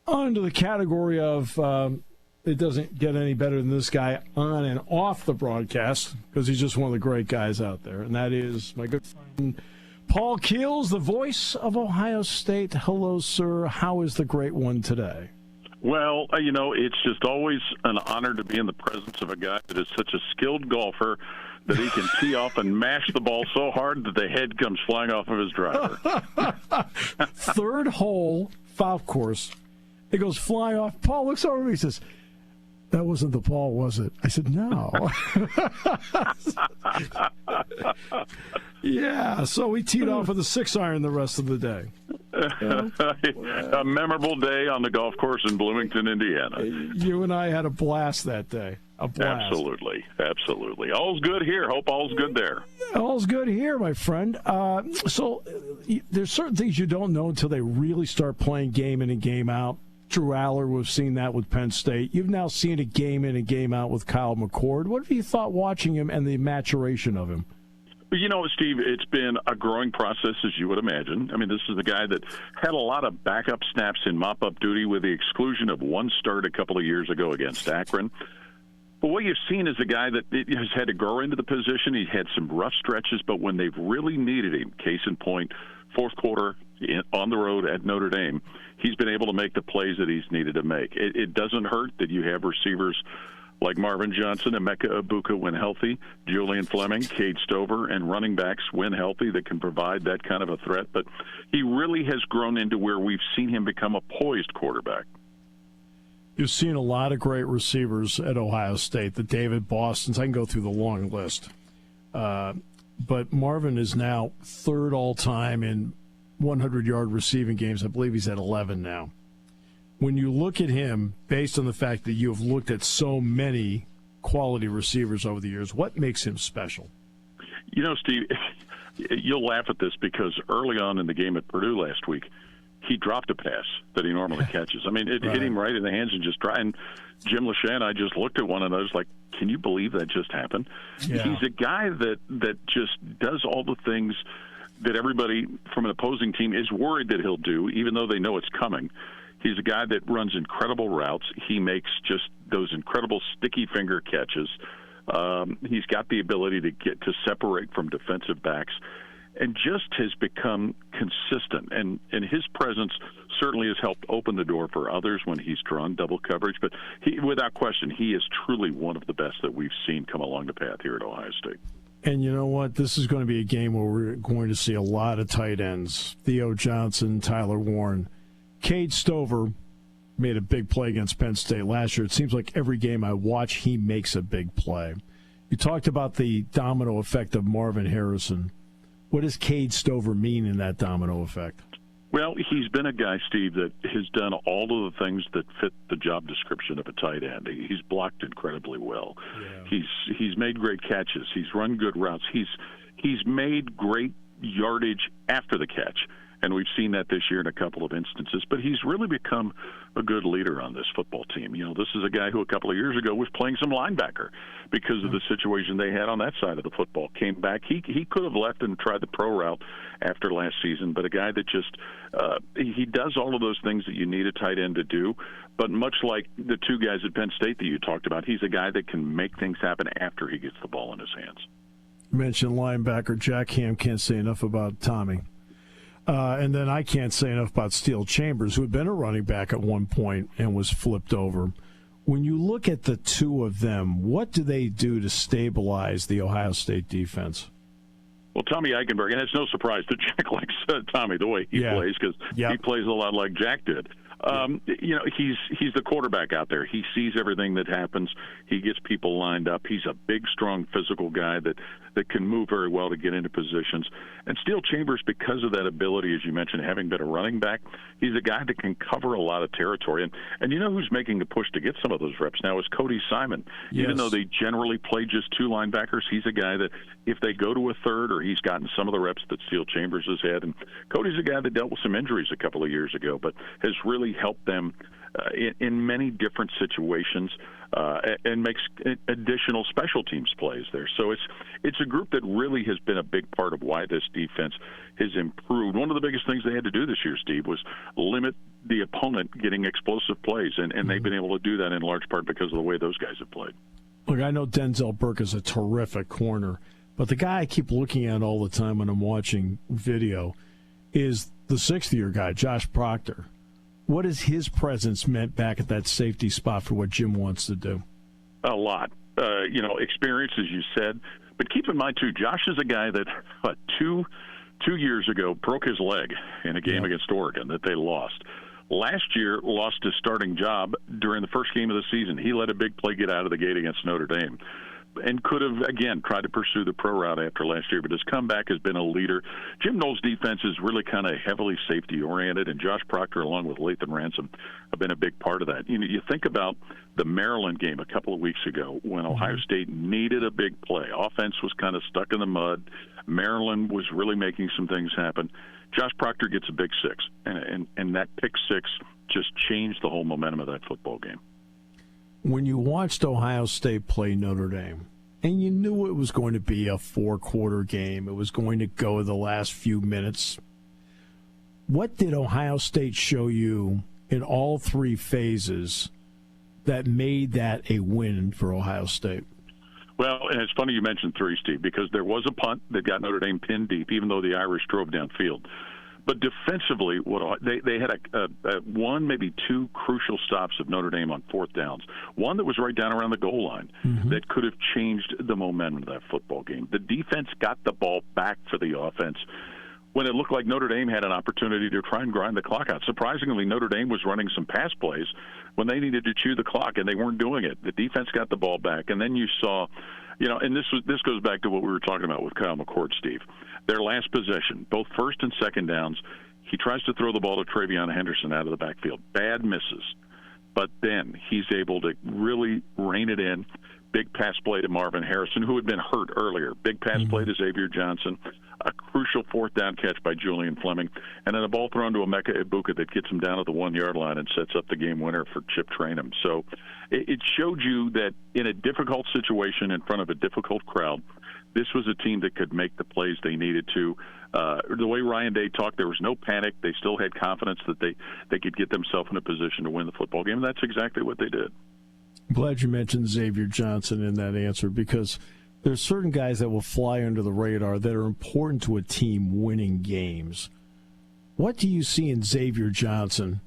under the category of it doesn't get any better than this guy on and off the broadcast, because he's just one of the great guys out there, and that is my good friend Paul Keels, the voice of Ohio State. Hello, sir. How is the great one today? Well, it's just always an honor to be in the presence of a guy that is such a skilled golfer that he can tee off and mash the ball so hard that the head comes flying off of his driver. Third hole, foul course. It goes flying off. Paul looks over at me and says, "That wasn't the ball, was it?" I said, "No." Yeah, so we teed off with a 6-iron the rest of the day. A memorable day on the golf course in Bloomington, Indiana. You and I had a blast that day. A blast. Absolutely. All's good here. Hope all's good there. All's good here, my friend. So there's certain things you don't know until they really start playing game in and game out. Drew Aller, we've seen that with Penn State. You've now seen a game in and game out with Kyle McCord. What have you thought watching him and the maturation of him? Steve, it's been a growing process, as you would imagine. I mean, this is the guy that had a lot of backup snaps in mop-up duty with the exclusion of one start a couple of years ago against Akron. But what you've seen is a guy that has had to grow into the position. He's had some rough stretches, but when they've really needed him, case in point, fourth quarter on the road at Notre Dame, he's been able to make the plays that he's needed to make. It doesn't hurt that you have receivers like Marvin Johnson, Emeka Ibuka when healthy, Julian Fleming, Cade Stover, and running backs when healthy that can provide that kind of a threat. But he really has grown into where we've seen him become a poised quarterback. You've seen a lot of great receivers at Ohio State, the David Bostons. I can go through the long list. But Marvin is now third all-time in 100-yard receiving games. I believe he's at 11 now. When you look at him, based on the fact that you have looked at so many quality receivers over the years, what makes him special? Steve, you'll laugh at this because early on in the game at Purdue last week, he dropped a pass that he normally catches. I mean, it hit him right in the hands and just tried. And Jim Lachey and I just looked at one and I was like, can you believe that just happened? Yeah. He's a guy that just does all the things that everybody from an opposing team is worried that he'll do, even though they know it's coming. He's a guy that runs incredible routes. He makes just those incredible sticky finger catches. He's got the ability to separate from defensive backs and just has become consistent. And his presence certainly has helped open the door for others when he's drawn double coverage. But without question, he is truly one of the best that we've seen come along the path here at Ohio State. And you know what? This is going to be a game where we're going to see a lot of tight ends. Theo Johnson, Tyler Warren. Cade Stover made a big play against Penn State last year. It seems like every game I watch, he makes a big play. You talked about the domino effect of Marvin Harrison. What does Cade Stover mean in that domino effect? Well, he's been a guy, Steve, that has done all of the things that fit the job description of a tight end. He's blocked incredibly well. Yeah. He's made great catches. He's run good routes. He's made great yardage after the catch. And we've seen that this year in a couple of instances. But he's really become a good leader on this football team. This is a guy who a couple of years ago was playing some linebacker because of the situation they had on that side of the football. Came back. He could have left and tried the pro route after last season, but a guy that just he does all of those things that you need a tight end to do. But much like the two guys at Penn State that you talked about, he's a guy that can make things happen after he gets the ball in his hands. You mentioned linebacker Jack Ham. Can't say enough about Tommy. And then I can't say enough about Steele Chambers, who had been a running back at one point and was flipped over. When you look at the two of them, what do they do to stabilize the Ohio State defense? Well, Tommy Eichenberg, and it's no surprise that Jack likes Tommy the way he plays because he plays a lot like Jack did. He's the quarterback out there. He sees everything that happens. He gets people lined up. He's a big, strong, physical guy that can move very well to get into positions. And Steele Chambers, because of that ability, as you mentioned, having been a running back, he's a guy that can cover a lot of territory. And you know who's making the push to get some of those reps now is Cody Simon. Yes. Even though they generally play just two linebackers, he's a guy that if they go to a third or he's gotten some of the reps that Steele Chambers has had. And Cody's a guy that dealt with some injuries a couple of years ago, but has really helped them in many different situations and makes additional special teams plays there. So it's a group that really has been a big part of why this defense has improved. One of the biggest things they had to do this year, Steve, was limit the opponent getting explosive plays, and they've been able to do that in large part because of the way those guys have played. Look, I know Denzel Burke is a terrific corner, but the guy I keep looking at all the time when I'm watching video is the sixth-year guy, Josh Proctor. What has his presence meant back at that safety spot for what Jim wants to do? A lot. Experience, as you said. But keep in mind, too, Josh is a guy that 2 years ago broke his leg in a game against Oregon that they lost. Last year, lost his starting job during the first game of the season. He let a big play get out of the gate against Notre Dame and could have, again, tried to pursue the pro route after last year, but his comeback has been a leader. Jim Knowles' defense is really kind of heavily safety-oriented, and Josh Proctor, along with Lathan Ransom, have been a big part of that. You think about the Maryland game a couple of weeks ago when Ohio State needed a big play. Offense was kind of stuck in the mud. Maryland was really making some things happen. Josh Proctor gets a big six, and that pick six just changed the whole momentum of that football game. When you watched Ohio State play Notre Dame, and you knew it was going to be a four-quarter game, it was going to go the last few minutes, what did Ohio State show you in all three phases that made that a win for Ohio State? Well, and it's funny you mentioned three, Steve, because there was a punt that got Notre Dame pinned deep, even though the Irish drove downfield. But defensively, they had one, maybe two crucial stops of Notre Dame on fourth downs. One that was right down around the goal line that could have changed the momentum of that football game. The defense got the ball back for the offense when it looked like Notre Dame had an opportunity to try and grind the clock out. Surprisingly, Notre Dame was running some pass plays when they needed to chew the clock, and they weren't doing it. The defense got the ball back, and then you saw, and this goes back to what we were talking about with Kyle McCord, Steve. Their last possession, both first and second downs, he tries to throw the ball to Travion Henderson out of the backfield. Bad misses. But then he's able to really rein it in. Big pass play to Marvin Harrison, who had been hurt earlier. Big pass play to Xavier Johnson. A crucial fourth down catch by Julian Fleming. And then a ball thrown to Emeka Ibuka that gets him down at the 1 yard line and sets up the game winner for Chip Trainum. So it showed you that in a difficult situation in front of a difficult crowd, this was a team that could make the plays they needed to. The way Ryan Day talked, there was no panic. They still had confidence that they could get themselves in a position to win the football game, and that's exactly what they did. I'm glad you mentioned Xavier Johnson in that answer, because there's certain guys that will fly under the radar that are important to a team winning games. What do you see in Xavier Johnson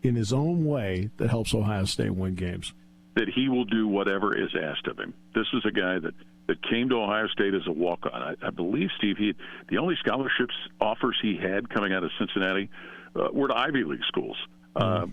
in his own way that helps Ohio State win games? That he will do whatever is asked of him. This is a guy that came to Ohio State as a walk-on. I believe, Steve, the only scholarships offers he had coming out of Cincinnati were to Ivy League schools.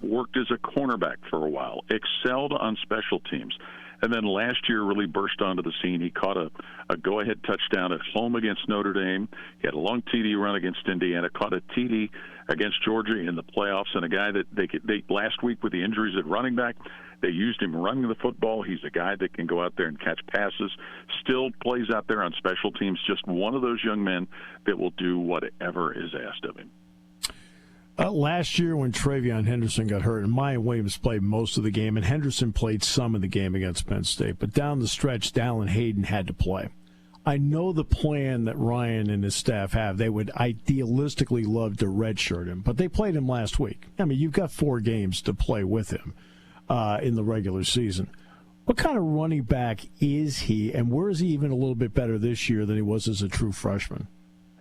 Worked as a cornerback for a while, excelled on special teams, and then last year really burst onto the scene. He caught a go-ahead touchdown at home against Notre Dame. He had a long TD run against Indiana, caught a TD against Georgia in the playoffs, and a guy that they last week with the injuries at running back, they used him running the football. He's a guy that can go out there and catch passes, still plays out there on special teams, just one of those young men that will do whatever is asked of him. Last year when Travion Henderson got hurt, and Mayan Williams played most of the game, and Henderson played some of the game against Penn State, but down the stretch, Dallin Hayden had to play. I know the plan that Ryan and his staff have. They would idealistically love to redshirt him, but they played him last week. I mean, you've got 4 games to play with him in the regular season. What kind of running back is he, and where is he even a little bit better this year than he was as a true freshman?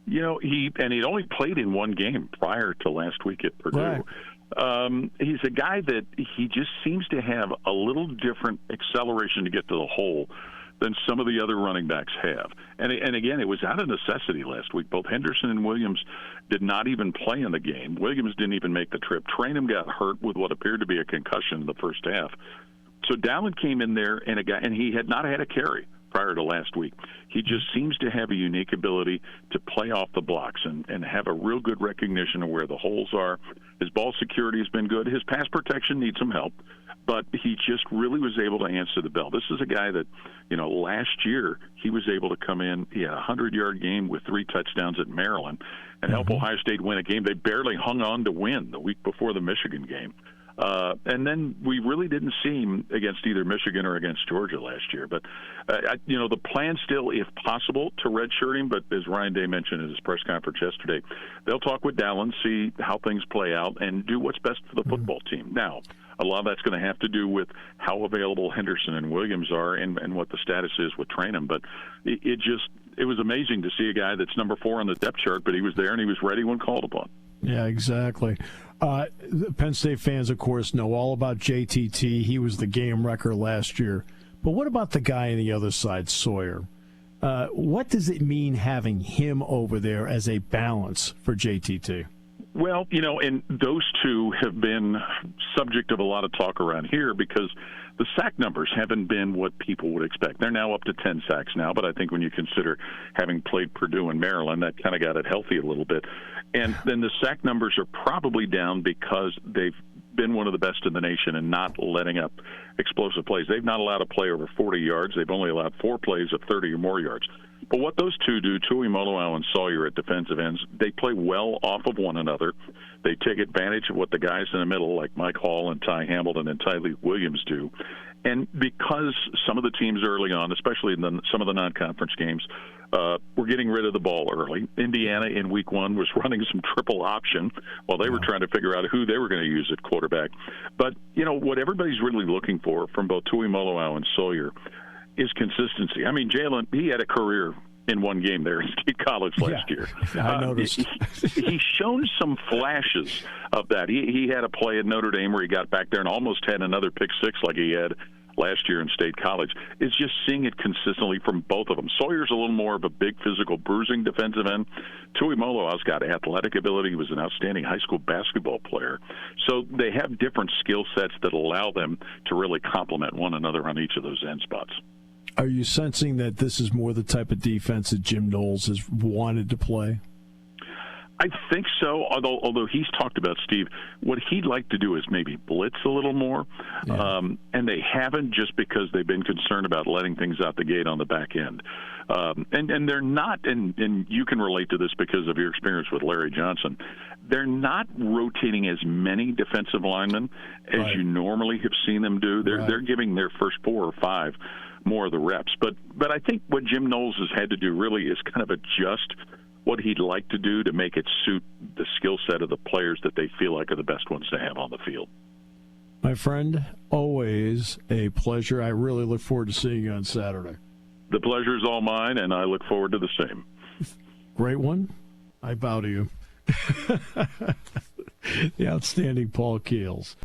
He'd only played in one game prior to last week at Purdue. Right. He's a guy that he just seems to have a little different acceleration to get to the hole than some of the other running backs have. And again, it was out of necessity last week. Both Henderson and Williams did not even play in the game. Williams didn't even make the trip. Trainum got hurt with what appeared to be a concussion in the first half. So Dallin came in there, and he had not had a carry prior to last week. He just seems to have a unique ability to play off the blocks and have a real good recognition of where the holes are. His ball security has been good. His pass protection needs some help, but he just really was able to answer the bell. This is a guy that, last year he was able to come in. He had a 100-yard game with 3 touchdowns at Maryland and help Ohio State win a game they barely hung on to win the week before the Michigan game. And then we really didn't see him against either Michigan or against Georgia last year. But, the plan still, if possible, to redshirt him. But as Ryan Day mentioned in his press conference yesterday, they'll talk with Dallin, see how things play out, and do what's best for the football team. Now, a lot of that's going to have to do with how available Henderson and Williams are and what the status is with training. But it was amazing to see a guy that's number 4 on the depth chart, but he was there and he was ready when called upon. Yeah, exactly. Penn State fans, of course, know all about JTT. He was the game wrecker last year. But what about the guy on the other side, Sawyer? What does it mean having him over there as a balance for JTT? Well, and those two have been subject of a lot of talk around here because the sack numbers haven't been what people would expect. They're now up to 10 sacks now, but I think when you consider having played Purdue and Maryland, that kind of got it healthy a little bit. And then the sack numbers are probably down because they've been one of the best in the nation and not letting up explosive plays. They've not allowed a play over 40 yards. They've only allowed 4 plays of 30 or more yards. But what those two do, Tuimoloau and Sawyer at defensive ends, they play well off of one another. They take advantage of what the guys in the middle, like Mike Hall and Ty Hamilton and Tylee Williams, do. And because some of the teams early on, especially in some of the non-conference games, were getting rid of the ball early. Indiana in week 1 was running some triple option while they were trying to figure out who they were going to use at quarterback. But, what everybody's really looking for from both Tuimoloau and Sawyer is consistency. I mean, Jalen, he had a career in one game there at State College last year. I noticed. He's shown some flashes of that. He had a play at Notre Dame where he got back there and almost had another pick six like he had last year in State College. It's just seeing it consistently from both of them. Sawyer's a little more of a big physical bruising defensive end. Tuimoloau's got athletic ability. He was an outstanding high school basketball player. So they have different skill sets that allow them to really complement one another on each of those end spots. Are you sensing that this is more the type of defense that Jim Knowles has wanted to play? I think so, although he's talked about, Steve, what he'd like to do is maybe blitz a little more, and they haven't just because they've been concerned about letting things out the gate on the back end. And they're not, and you can relate to this because of your experience with Larry Johnson, they're not rotating as many defensive linemen as you normally have seen them do. They're giving their first 4 or 5 more of the reps. But I think what Jim Knowles has had to do really is kind of adjust what he'd like to do to make it suit the skill set of the players that they feel like are the best ones to have on the field. My friend, always a pleasure. I really look forward to seeing you on Saturday. The pleasure is all mine, and I look forward to the same. Great one. I bow to you. The outstanding Paul Keels.